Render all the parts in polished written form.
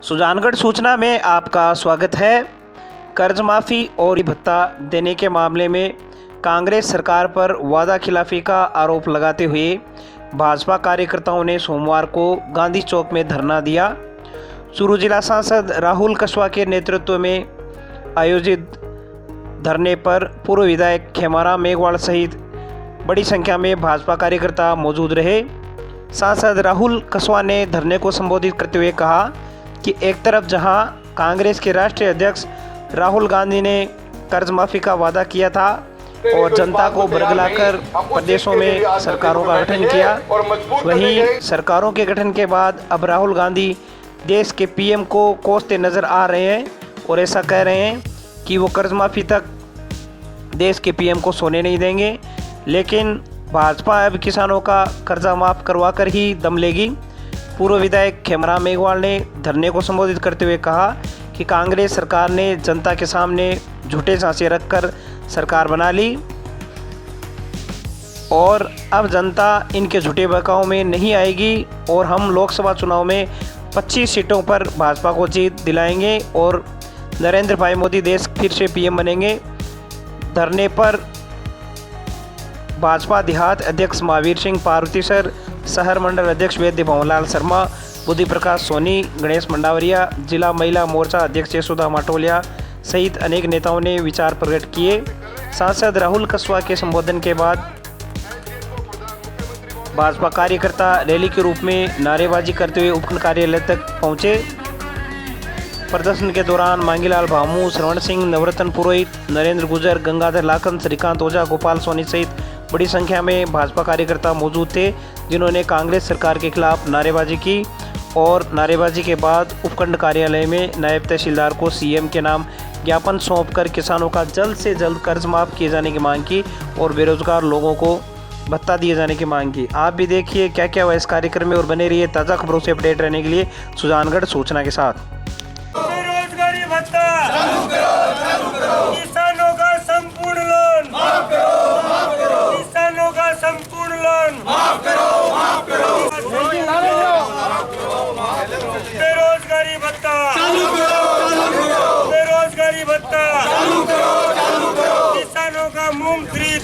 सुजानगढ़ सूचना में आपका स्वागत है। कर्ज माफ़ी और भत्ता देने के मामले में कांग्रेस सरकार पर वादा खिलाफी का आरोप लगाते हुए भाजपा कार्यकर्ताओं ने सोमवार को गांधी चौक में धरना दिया। चूरू जिला सांसद राहुल कस्वा के नेतृत्व में आयोजित धरने पर पूर्व विधायक खेमाराम मेघवाल सहित बड़ी संख्या में भाजपा कार्यकर्ता मौजूद रहे। सांसद राहुल कस्वा ने धरने को संबोधित करते हुए कहा कि एक तरफ जहां कांग्रेस के राष्ट्रीय अध्यक्ष राहुल गांधी ने कर्ज माफी का वादा किया था और जनता को बरगलाकर प्रदेशों में सरकारों का गठन किया, वहीं सरकारों के गठन के बाद अब राहुल गांधी देश के पीएम को कोसते नजर आ रहे हैं और ऐसा कह रहे हैं कि वो कर्ज माफी तक देश के पीएम को सोने नहीं देंगे। लेकिन भाजपा अब किसानों का कर्जा माफ़ करवा कर ही दम लेगी। पूर्व विधायक खेमाराम मेघवाल ने धरने को संबोधित करते हुए कहा कि कांग्रेस सरकार ने जनता के सामने झूठे झांसे रखकर सरकार बना ली और अब जनता इनके झूठे बहकाव में नहीं आएगी और हम लोकसभा चुनाव में 25 सीटों पर भाजपा को जीत दिलाएंगे और नरेंद्र भाई मोदी देश फिर से पीएम बनेंगे। धरने पर भाजपा देहात अध्यक्ष महावीर सिंह पार्वती सर, शहर मंडल अध्यक्ष वैद्य भवनलाल शर्मा, बुद्धि प्रकाश सोनी, गणेश मंडावरिया, जिला महिला मोर्चा अध्यक्ष यशोदा माटोलिया सहित अनेक नेताओं ने विचार प्रकट किए। सांसद राहुल कस्वा के संबोधन के बाद भाजपा कार्यकर्ता रैली के रूप में नारेबाजी करते हुए उपखंड कार्यालय तक पहुंचे। प्रदर्शन के दौरान मांगीलाल भामू, श्रवण सिंह, नवरत्न पुरोहित, नरेंद्र गुजर, गंगाधर लाखन, श्रीकांत ओझा, गोपाल सोनी सहित बड़ी संख्या में भाजपा कार्यकर्ता मौजूद थे, जिन्होंने कांग्रेस सरकार के खिलाफ नारेबाजी की और नारेबाजी के बाद उपखंड कार्यालय में नायब तहसीलदार को सीएम के नाम ज्ञापन सौंपकर किसानों का जल्द से जल्द कर्ज माफ़ किए जाने की मांग की और बेरोजगार लोगों को भत्ता दिए जाने की मांग की। आप भी देखिए क्या क्या हुआ इस कार्यक्रम में और बने रहिए ताज़ा खबरों से अपडेट रहने के लिए सुजानगढ़ सूचना के साथ। बेरोजगारी भत्ता किसानों का संपूर्ण लोन किसानों का संपूर्ण लोन बेरोजगारी भत्ता बेरोजगारी भत्ता किसानों का मूंग खरीद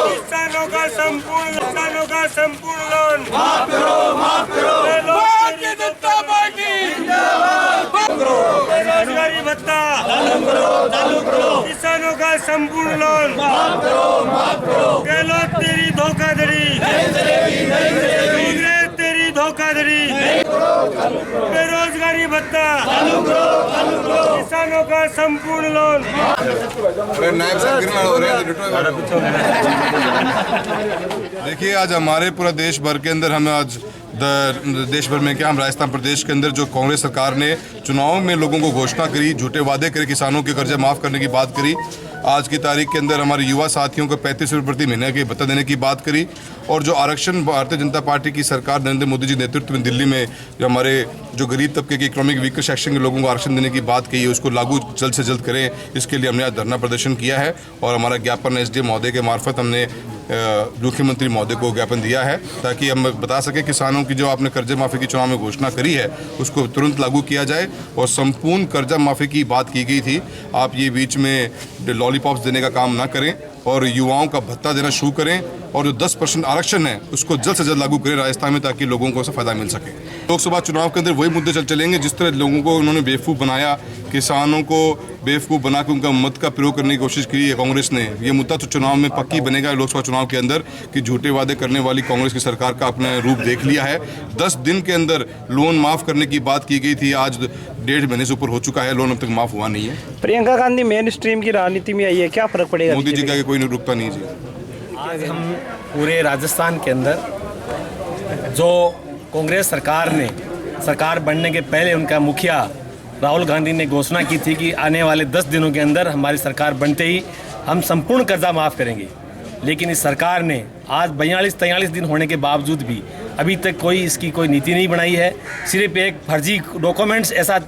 किसानों का संपूर्ण लोन भारतीय जनता पार्टी बेरोजगारी भत्ता किसानों का संपूर्ण लोन गहलोत तेरी धोखाधड़ी कांग्रेस तेरी धोखाधड़ी बेरोजगारी भत्ता किसानों का संपूर्ण लोन। देखिए, आज हमारे पूरा देश भर के अंदर हमें आज देश भर में क्या हम राजस्थान प्रदेश के अंदर जो कांग्रेस सरकार ने चुनाव में लोगों को घोषणा करी, झूठे वादे करे, किसानों के कर्जे माफ़ करने की बात करी। आज की तारीख के अंदर हमारे युवा साथियों को 35 रुपये प्रति महीने के भत्ता देने की बात करी और जो आरक्षण भारतीय जनता पार्टी की सरकार नरेंद्र मोदी जी नेतृत्व में दिल्ली में जो हमारे जो गरीब तबके के इकोनॉमिक वीकर सेक्शन के लोगों को आरक्षण देने की बात कही है, उसको लागू जल्द से जल्द करें। इसके लिए हमने आज धरना प्रदर्शन किया है और हमारा ज्ञापन एसडीएम महोदय के मार्फत हमने मुख्यमंत्री महोदय को ज्ञापन दिया है ताकि हम बता सकें किसानों की जो आपने कर्जा माफ़ी की चुनाव में घोषणा करी है उसको तुरंत लागू किया जाए और संपूर्ण कर्जा माफ़ी की बात की गई थी। आप ये बीच में लॉलीपॉप्स देने का काम ना करें और युवाओं का भत्ता देना शुरू करें और जो 10% आरक्षण है उसको जल्द से जल्द लागू करें राजस्थान में ताकि लोगों को उससे फ़ायदा मिल सके। लोकसभा चुनाव के अंदर वही मुद्दे चलेंगे जिस तरह लोगों को उन्होंने बेवकूफ़ बनाया, किसानों को बेवकूफ़ बना के उनका मत का प्रयोग करने की कोशिश की है कांग्रेस ने। ये मुद्दा तो चुनाव में पक्की बनेगा लोकसभा चुनाव के अंदर कि झूठे वादे करने वाली कांग्रेस की सरकार का अपना रूप देख लिया है। 10 दिन के अंदर लोन माफ़ करने की बात की गई थी, आज 1.5 महीने से ऊपर हो चुका है, लोन अब तक माफ़ हुआ नहीं है। प्रियंका गांधी मेन स्ट्रीम की राजनीति में आई है, क्या फर्क पड़ेगा? मोदी जी का कोई रुकता नहीं जी। आज हम पूरे राजस्थान के अंदर जो कांग्रेस सरकार ने सरकार बनने के पहले उनका मुखिया राहुल गांधी ने घोषणा की थी कि आने वाले 10 दिनों के अंदर हमारी सरकार बनते ही हम संपूर्ण कर्जा माफ़ करेंगे, लेकिन इस सरकार ने आज 42-43 दिन होने के बावजूद भी अभी तक कोई इसकी कोई नीति नहीं बनाई है। सिर्फ एक फर्जी डॉक्यूमेंट्स ऐसा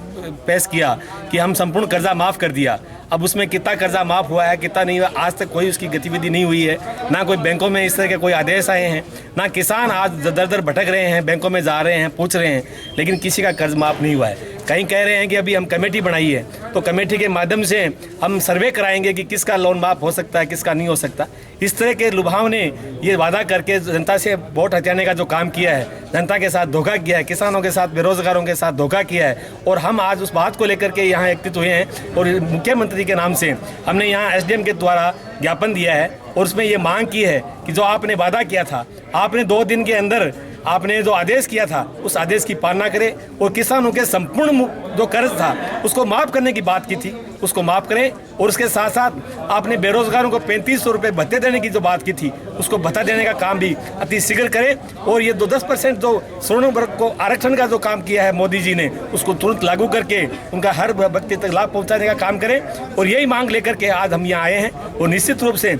पेश किया कि हम संपूर्ण कर्जा माफ़ कर दिया। अब उसमें कितना कर्जा माफ़ हुआ है कितना नहीं हुआ, आज तक कोई उसकी गतिविधि नहीं हुई है। ना कोई बैंकों में इस तरह के कोई आदेश आए हैं, ना किसान आज दर दर भटक रहे हैं, बैंकों में जा रहे हैं, पूछ रहे हैं, लेकिन किसी का कर्ज माफ़ नहीं हुआ है। कहीं कह रहे हैं कि अभी हम कमेटी बनाई है, तो कमेटी के माध्यम से हम सर्वे कराएंगे कि किसका लोन माफ़ हो सकता है, किसका नहीं हो सकता। इस तरह के लुभाव ने ये वादा करके जनता से वोट हटाने का जो काम किया है, जनता के साथ धोखा किया है, किसानों के साथ, बेरोजगारों के साथ धोखा किया है। और हम आज उस बात को लेकर के यहाँ एकत्रित हुए हैं और मुख्यमंत्री के नाम से हमने यहाँ एसडीएम के द्वारा ज्ञापन दिया है और उसमें ये मांग की है कि जो आपने वादा किया था, आपने 2 दिन के अंदर आपने जो आदेश किया था उस आदेश की पालना करें और किसानों के संपूर्ण जो कर्ज था उसको माफ़ करने की बात की थी उसको माफ़ करें। और उसके साथ साथ आपने बेरोजगारों को 3500 रुपये भत्ते देने की जो बात की थी उसको भत्ता देने का काम भी अति शीघ्र करें। और ये 10% जो स्वर्ण वर्ग को आरक्षण का जो काम किया है मोदी जी ने, उसको तुरंत लागू करके उनका हर व्यक्ति तक लाभ पहुँचाने का काम करें। और यही मांग लेकर के आज हम यहाँ आए हैं और निश्चित रूप से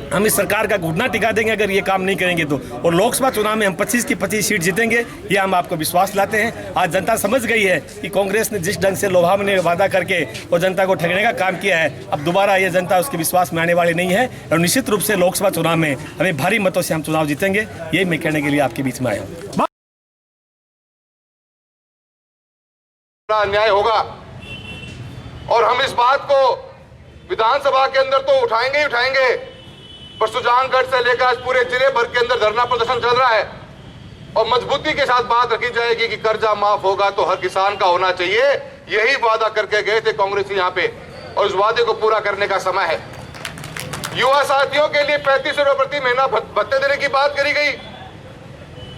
हम इस सरकार का घुटना टिका देंगे अगर ये काम नहीं करेंगे तो। और लोकसभा चुनाव में हम 25 की 25 सीट जीतेंगे, ये हम आपको विश्वास लाते हैं। आज जनता समझ गई है कि कांग्रेस ने जिस ढंग से लोभावने वादा करके और जनता को ठगने का काम किया है, अब दोबारा ये जनता उसके विश्वास में आने वाली नहीं है। और निश्चित रूप से लोकसभा चुनाव में हमें भारी मतों से हम चुनाव जीतेंगे, यही मैं कहने के लिए आपके बीच में आया हूँ। अन्याय होगा और हम इस बात को विधानसभा के अंदर तो उठाएंगे ही उठाएंगे, पर सुजानगढ़ से लेकर आज पूरे जिले भर के अंदर धरना प्रदर्शन चल रहा है और मजबूती के साथ बात रखी जाएगी कि कर्जा माफ होगा तो हर किसान का होना चाहिए। यही वादा करके गए थे कांग्रेसी यहाँ पे और उस वादे को पूरा करने का समय है। युवा साथियों के लिए 35 रुपए प्रति महीना भत्ते देने की बात करी गई,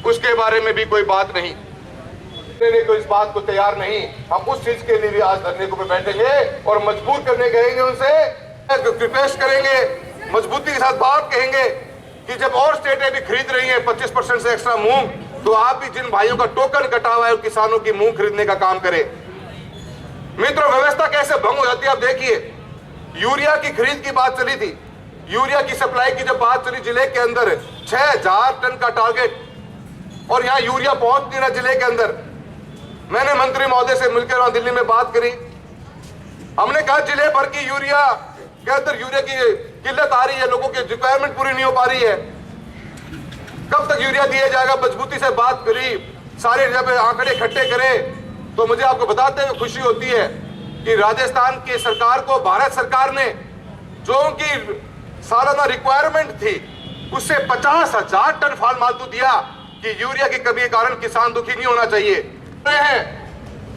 उसके बारे में भी कोई बात नहीं, कोई इस बात को तैयार नहीं। हम उस चीज के लिए भी आज धरने को बैठेंगे और मजबूर करने गएंगे, उनसे रिक्वेस्ट करेंगे, मजबूती के साथ बात कहेंगे कि जब और स्टेटें भी खरीद रही हैं 25% से एक्स्ट्रा मूंग, तो आप भी जिन भाइयों का टोकन कटा हुआ है किसानों की मूंग खरीदने का काम करें। मित्रों, व्यवस्था कैसे भंग हो जाती है आप देखिए। यूरिया की खरीद की बात चली थी, यूरिया की सप्लाई की जब बात चली, जिले के अंदर 6000 टन का टारगेट और यहाँ यूरिया पहुंच नहीं रहा जिले के अंदर। मैंने मंत्री महोदय से मिलकर वहां दिल्ली में बात करी, हमने कहा जिले भर की यूरिया के अंदर यूरिया की किल्लत आ रही है, लोगों की रिक्वायरमेंट पूरी नहीं हो पा रही है, कब तक यूरिया दिया जाएगा। मजबूती से बात करी, सारे जब आंकड़े इकट्ठे करें तो मुझे आपको बताते हुए खुशी होती है कि राजस्थान की सरकार को भारत सरकार ने जो उनकी सालाना रिक्वायरमेंट थी उससे 50,000 टन फाल मालतू दिया कि यूरिया की कमी के कारण किसान दुखी नहीं होना चाहिए।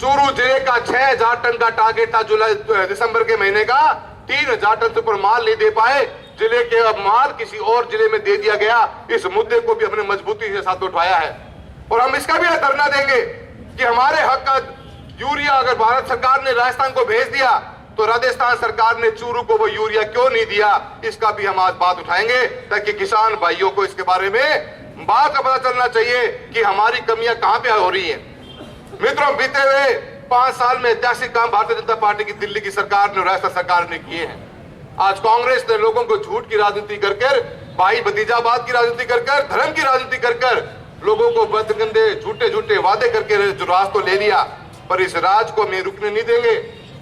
चूरू जिले का 6000 टन का टारगेट था जुलाई दिसंबर के महीने का, 3000 टन से ऊपर माल नहीं दे पाए, जिले के अब माल किसी और जिले में दे दिया गया। इस मुद्दे को भी हमने मजबूती के साथ उठाया है और हम इसका भी धरना देंगे कि हमारे हक का यूरिया अगर भारत सरकार ने राजस्थान को भेज दिया तो राजस्थान सरकार ने चूरू को वो यूरिया क्यों नहीं दिया, इसका भी हम आज बात उठाएंगे ताकि किसान भाइयों को इसके बारे में बात का पता चलना चाहिए कि हमारी कमियां कहां पे हो रही हैं। मित्रों, बीते हुए 5 साल में ऐतिहासिक काम भारतीय जनता पार्टी की दिल्ली की सरकार ने और राजस्थान सरकार ने किए हैं। आज कांग्रेस ने लोगों को झूठ की राजनीति कर भाई भतीजाबाद की राजनीति कर धर्म की राजनीति कर लोगों को बदगंदे झूठे वादे करके जो राज तो ले लिया, पर इस राज को हम रुकने नहीं देंगे,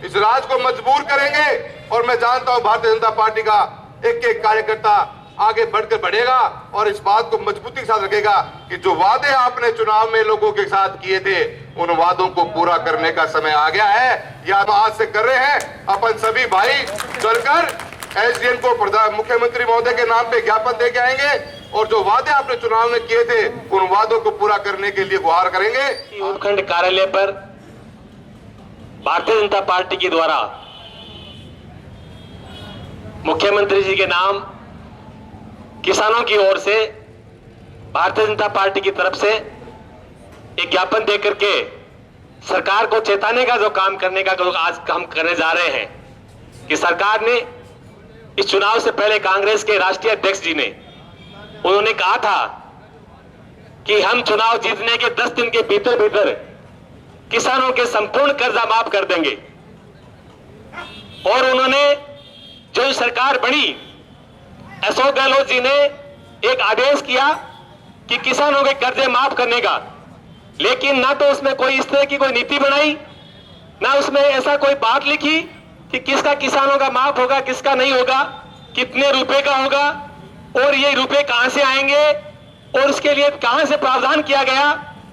इस राज को मजबूर करेंगे। और मैं जानता हूं भारतीय जनता पार्टी का एक एक कार्यकर्ता आगे बढ़कर बढ़ेगा और इस बात को मजबूती के साथ रखेगा कि जो वादे आपने चुनाव में लोगों के साथ किए थे उन वादों को पूरा करने का समय आ गया है। या हम आज से कर रहे हैं, अपन सभी भाई चलकर एसडीएम को मुख्यमंत्री महोदय के नाम पे ज्ञापन दे के आएंगे और जो वादे आपने चुनाव में किए थे उन वादों को पूरा करने के लिए गुहार करेंगे। उपखंड कार्यालय पर भारतीय जनता पार्टी के द्वारा मुख्यमंत्री जी के नाम किसानों की ओर से भारतीय जनता पार्टी की तरफ से एक ज्ञापन देकर के सरकार को चेताने का जो काम करने का जो आज हम करने जा रहे हैं कि सरकार ने इस चुनाव से पहले कांग्रेस के राष्ट्रीय अध्यक्ष जी ने उन्होंने कहा था कि हम चुनाव जीतने के 10 दिन के भीतर भीतर किसानों के संपूर्ण कर्जा माफ कर देंगे। और उन्होंने जो सरकार बनी, अशोक गहलोत जी ने एक आदेश किया कि किसानों के कर्जे माफ करने का, लेकिन ना तो उसमें कोई इस तरह की कोई नीति बनाई, ना उसमें ऐसा कोई बात लिखी कि किसका किसानों का माफ होगा, किसका नहीं होगा, कितने रुपए का होगा और ये रुपए कहां से आएंगे और उसके लिए कहां से प्रावधान किया गया,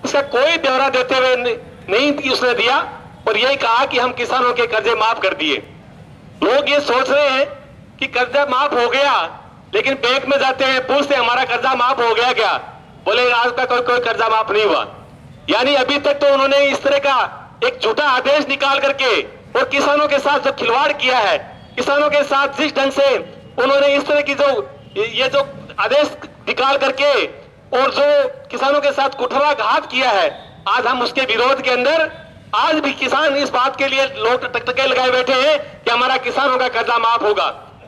उसका कोई ब्यौरा देते हुए नहीं उसने दिया। और यही कहा कि हम किसानों के कर्जे माफ कर दिए। लोग ये सोच रहे हैं कि कर्जा माफ हो गया, लेकिन बैंक में जाते हैं, पूछते हमारा कर्जा माफ हो गया क्या, बोले आज तक कोई कर्जा माफ नहीं हुआ। यानी अभी तक तो उन्होंने इस तरह का एक झूठा आदेश निकाल करके और किसानों के साथ जो खिलवाड़ किया है, किसानों के साथ जिस ढंग से उन्होंने इस तरह की जो आदेश निकाल करके और जो किसानों के साथ कुठाराघात किया है, आज हम उसके विरोध के अंदर आज भी किसान इस बात के लिए लोग टकटके लगाए बैठे हैं कि हमारा किसानों का कर्जा माफ होगा।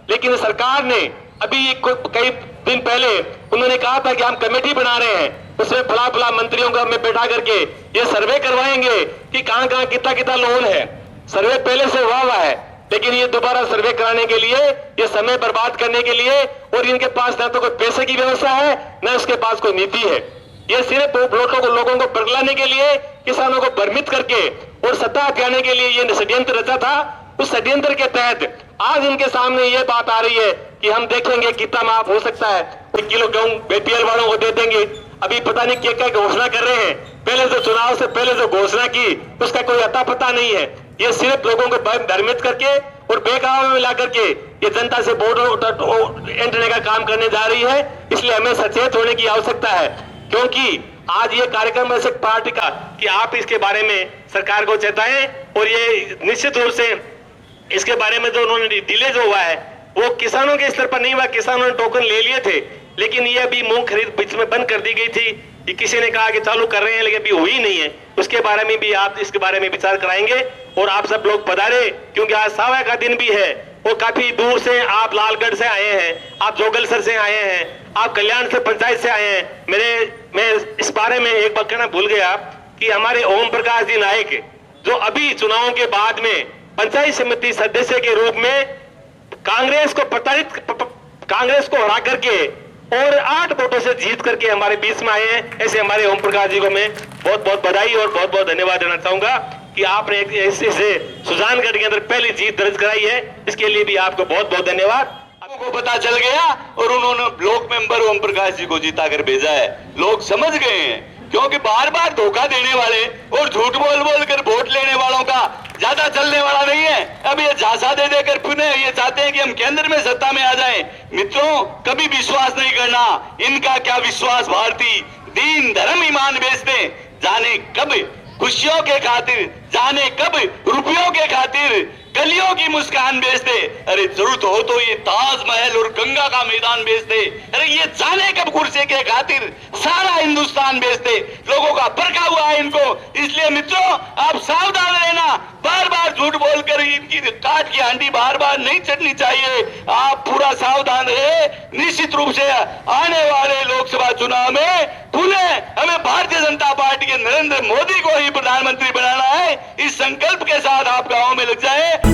लेकिन सरकार ने अभी कई दिन पहले उन्होंने कहा था कि हम कमेटी बना रहे हैं, उसमें फला मंत्रियों को हमें बैठा करके ये सर्वे करवाएंगे कि कहां कहां कितना कितना लोन है। सर्वे पहले से हुआ है, लेकिन ये दोबारा सर्वे कराने के लिए, ये समय बर्बाद करने के लिए, और इनके पास न तो कोई पैसे की व्यवस्था है, न उसके पास कोई नीति है। ये सिर्फ लोगों को बरगलाने के लिए, किसानों को भ्रमित करके और सत्ता हथियाने के लिए ये षड्यंत्र रचा था। उस षड्यंत्र के तहत आज इनके सामने ये बात आ रही है कि हम देखेंगे कितना माफ हो सकता है, 1 किलो गेहूं बीपीएल वालों को दे देंगे। अभी पता नहीं क्या घोषणा कर रहे हैं, पहले जो चुनाव से पहले जो घोषणा की उसका कोई अता पता नहीं है। ये सिर्फ लोगों को भ्रमित करके और बेकाबू में ला करके ये जनता से वोट ऐंठने का काम करने जा रही है। इसलिए हमें सचेत होने की आवश्यकता है, क्योंकि आज ये कार्यक्रम है पार्टी का कि आप इसके बारे में सरकार को चेताएं, और ये निश्चित रूप से इसके बारे में जो उन्होंने डिले जो हुआ है वो किसानों के स्तर पर नहीं हुआ। किसानों ने टोकन ले लिए थे, लेकिन ये अभी मूंग खरीद बीच में बंद कर दी गई थी। ये किसी ने कहा कि चालू कर रहे हैं, लेकिन अभी हुई नहीं है। उसके बारे में भी आप इसके बारे में विचार कराएंगे और आप सब लोग पधारे, क्योंकि आज सावा का दिन भी है और काफी दूर से आप लालगढ़ से आए हैं, आप जोगलसर से आए हैं, आप कल्याण से पंचायत से आए हैं। मैं इस बारे में एक बात कहना भूल गया कि हमारे ओम प्रकाश जी नायक जो अभी चुनावों के बाद में पंचायत समिति सदस्य के रूप में कांग्रेस को हरा करके और 8 वोटों से जीत करके हमारे बीच में आए हैं, ऐसे हमारे ओम प्रकाश जी को मैं बहुत बहुत बधाई और बहुत बहुत धन्यवाद देना चाहूंगा कि आपने ऐसे से सुजानगढ़ के अंदर पहली जीत दर्ज कराई है। इसके लिए भी आपको बहुत बहुत धन्यवाद। को पता चल गया और उन्होंने ब्लॉक मेंबर ओम प्रकाश जी को जीता कर भेजा है। लोग समझ गए हैं, क्योंकि बार बार धोखा देने वाले और झूठ बोल कर वोट लेने वालों का ज्यादा चलने वाला नहीं है। अब ये झांसा दे देकर पुनः ये चाहते हैं कि हम केंद्र में सत्ता में आ जाएं। मित्रों, कभी विश्वास नहीं करना। इनका क्या विश्वास, भारतीय दीन धर्म ईमान बेचते, जाने कब खुशियों के खातिर, जाने कब रुपयों के खातिर गलियों की मुस्कान बेचते। अरे जरूरत हो तो ये ताजमहल और गंगा का मैदान बेचते। अरे ये जाने कब कुर्सी के खातिर सारा हिंदुस्तान बेचते। लोगों का भड़का हुआ है इनको। इसलिए मित्रों, आप सावधान रहना। बार बार झूठ बोलकर इनकी काट की हांडी बार बार नहीं चढ़नी चाहिए। आप पूरा सावधान रहे। निश्चित रूप से आने वाले लोकसभा चुनाव में पुनः हमें भारतीय जनता पार्टी के नरेंद्र मोदी को ही प्रधानमंत्री बनाना है। इस संकल्प के साथ आप गांवों में लग जाए।